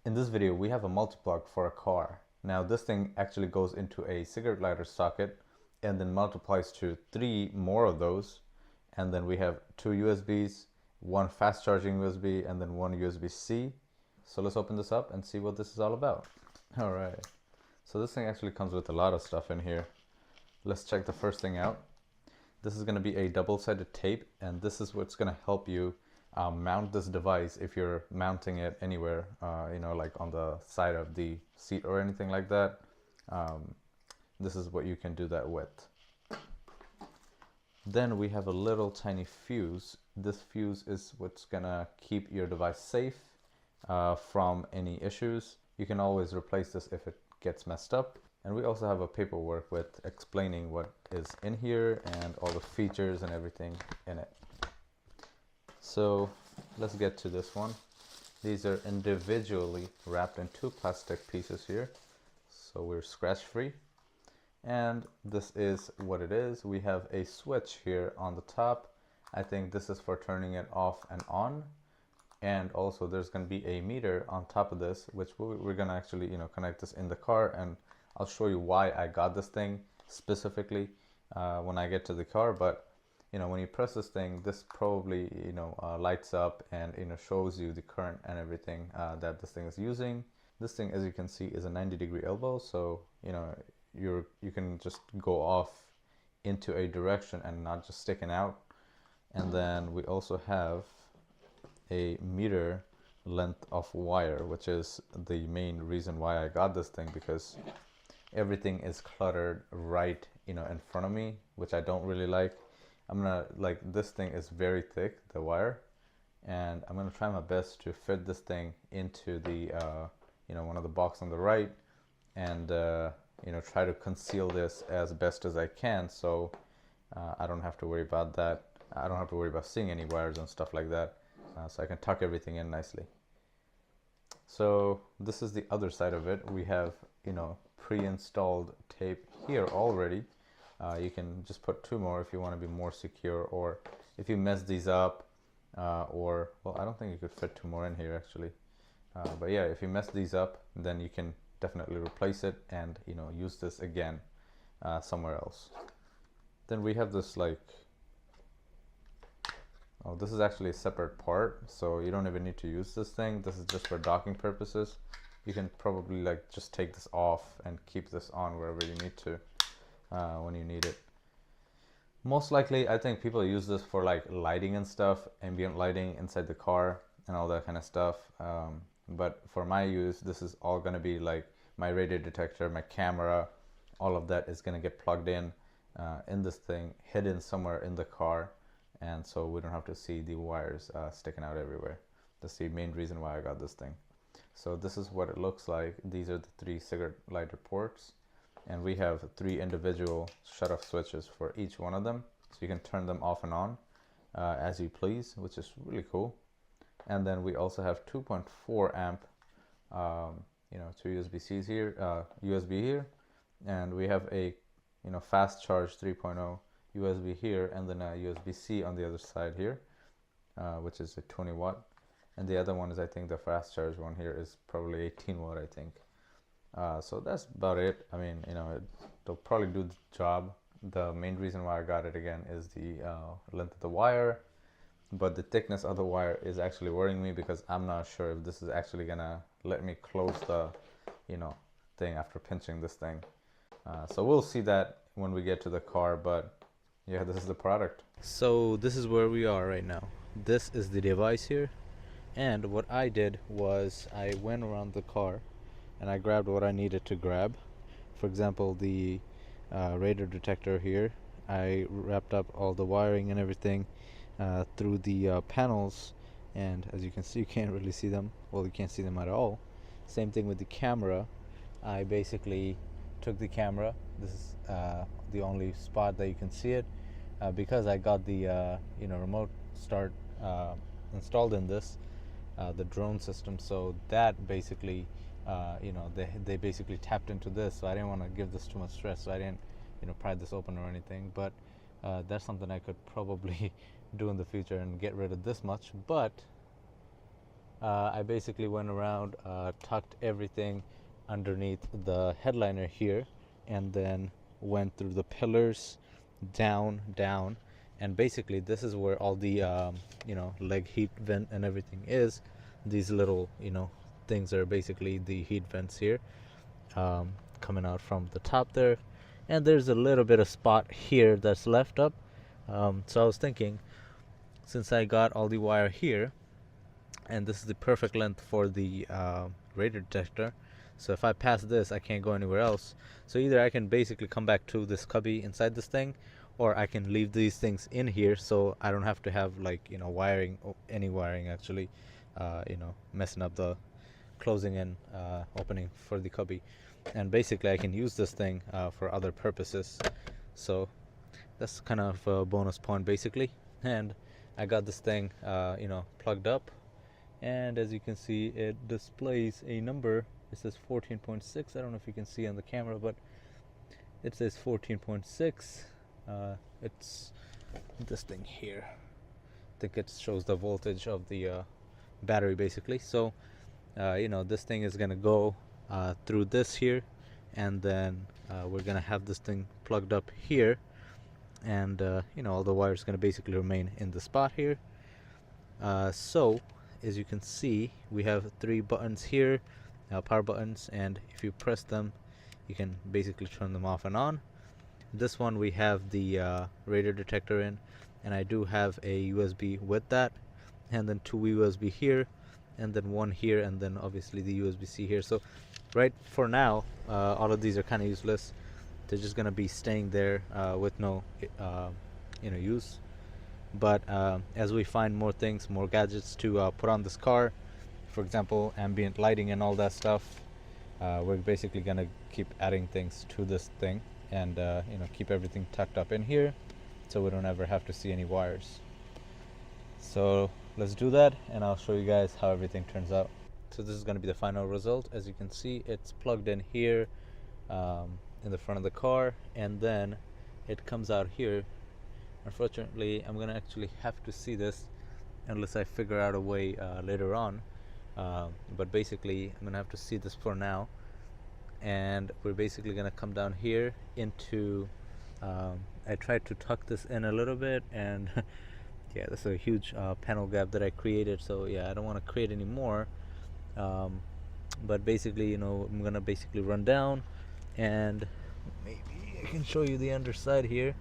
In this video, we have a multi-plug for a car. Now this thing actually goes into a cigarette lighter socket and then multiplies to 3 more of those. And then we have 2 USBs, 1 fast charging USB, and then 1 USB-C. So let's open this up and see what this is all about. All right. So this thing actually comes with a lot of stuff in here. Let's check the first thing out. This is going to be a double-sided tape, and this is what's going to help you mount this device if you're mounting it anywhere, like on the side of the seat or anything like that. This is what you can do that with. Then we have a little tiny fuse. This fuse is what's gonna keep your device safe from any issues. You can always replace this if it gets messed up. And we also have a paperwork with explaining what is in here and all the features and everything in it. So let's get to this one. These are individually wrapped in 2 plastic pieces here, so we're scratch free. And this is what it is. We have a switch here on the top. I think this is for turning it off and on. And also there's going to be a meter on top of this, which we're going to actually connect this in the car, and I'll show you why I got this thing specifically when I get to the car. But when you press this thing, this probably lights up and shows you the current and everything that this thing is using. This thing, as you can see, is a 90-degree elbow, so you can just go off into a direction and not just sticking out. And then we also have a meter length of wire, which is the main reason why I got this thing, because everything is cluttered right in front of me, which I don't really like. This thing is very thick, the wire, and I'm gonna try my best to fit this thing into the one of the box on the right, and try to conceal this as best as I can, so I don't have to worry about that. I don't have to worry about seeing any wires and stuff like that, so I can tuck everything in nicely. So this is the other side of it. We have pre-installed tape here already. You can just put 2 more if you want to be more secure, or if you mess these up, well, I don't think you could fit 2 more in here actually. But yeah, if you mess these up, then you can definitely replace it and use this again somewhere else. Then we have this this is actually a separate part, so you don't even need to use this thing. This is just for docking purposes. You can probably just take this off and keep this on wherever you need to when you need it. Most likely, I think people use this for lighting and stuff, ambient lighting inside the car and all that kind of stuff. But for my use, this is all going to be my radio detector, my camera, all of that is going to get plugged in this thing, hidden somewhere in the car, and so we don't have to see the wires sticking out everywhere. That's the main reason why I got this thing. So this is what it looks like. These are the 3 cigarette lighter ports, and we have 3 individual shut-off switches for each one of them, so you can turn them off and on as you please, which is really cool. And then we also have 2.4 amp 2 USB-Cs here, USB here, and we have a fast charge 3.0 USB here, and then a USB-C on the other side here, which is a 20 watt, and the other one is, I think the fast charge one here is probably 18 watt, I think. So that's about it. I mean, it'll probably do the job. The main reason why I got it again is the length of the wire, but the thickness of the wire is actually worrying me, because I'm not sure if this is actually gonna let me close the thing after pinching this thing. So we'll see that when we get to the car, but yeah, this is the product. So this is where we are right now. This is the device here, and what I did was I went around the car and I grabbed what I needed to grab. For example, the radar detector here, I wrapped up all the wiring and everything through the panels, and as you can see, you can't really see them. Well, you can't see them at all. Same thing with the camera. I basically took the camera. This is the only spot that you can see it, because I got the remote start installed in this, the drone system. So that basically they basically tapped into this, so I didn't want to give this too much stress, so I didn't pry this open or anything. But that's something I could probably do in the future and get rid of this much. But I basically went around, tucked everything underneath the headliner here, and then went through the pillars, down, and basically this is where all the leg heat vent and everything is. These little things are basically the heat vents here, coming out from the top there, and there's a little bit of spot here that's left up. So I was thinking, since I got all the wire here, and this is the perfect length for the radiator detector, so if I pass this I can't go anywhere else. So either I can basically come back to this cubby inside this thing, or I can leave these things in here so I don't have to have wiring, any wiring actually, messing up the closing and opening for the cubby. And basically I can use this thing for other purposes. So that's kind of a bonus point basically. And I got this thing plugged up, and as you can see it displays a number. It says 14.6. I don't know if you can see on the camera, but it says 14.6. It's this thing here. I think it shows the voltage of the battery basically. So this thing is gonna go through this here, and then we're gonna have this thing plugged up here, and all the wires gonna basically remain in the spot here. So as you can see, we have 3 buttons here, power buttons, and if you press them you can basically turn them off and on. This one we have the radiator detector in, and I do have a USB with that, and then 2 USB here, and then 1 here, and then obviously the USB-C here. So right for now all of these are kind of useless. They're just gonna be staying there with no use. But as we find more things, more gadgets to put on this car, for example ambient lighting and all that stuff, we're basically gonna keep adding things to this thing, and keep everything tucked up in here so we don't ever have to see any wires. So let's do that, and I'll show you guys how everything turns out. So this is going to be the final result. As you can see, it's plugged in here in the front of the car, and then it comes out here. Unfortunately, I'm going to actually have to see this unless I figure out a way later on, but basically I'm going to have to see this for now. And we're basically going to come down here into I tried to tuck this in a little bit, and yeah, this is a huge panel gap that I created, so yeah, I don't want to create any more. But basically, I'm gonna basically run down, and maybe I can show you the underside here.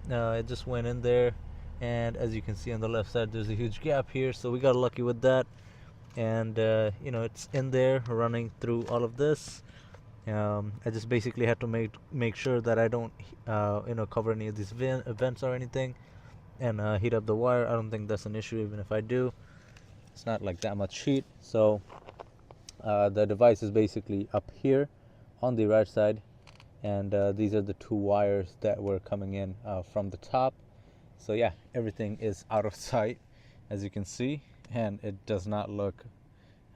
It just went in there, and as you can see on the left side there's a huge gap here, so we got lucky with that. And it's in there running through all of this. I just basically had to make sure that I don't cover any of these vents or anything, and heat up the wire. I don't think that's an issue. Even if I do, it's not like that much heat. So the device is basically up here on the right side, and these are the 2 wires that were coming in from the top. So yeah, everything is out of sight, as you can see, and it does not look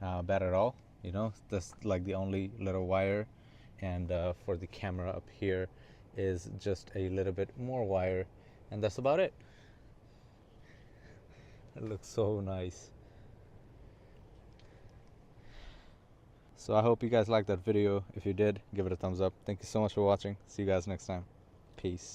bad at all. That's like the only little wire, and for the camera up here is just a little bit more wire, and that's about it. It looks so nice. So I hope you guys liked that video. If you did, give it a thumbs up. Thank you so much for watching. See you guys next time. Peace.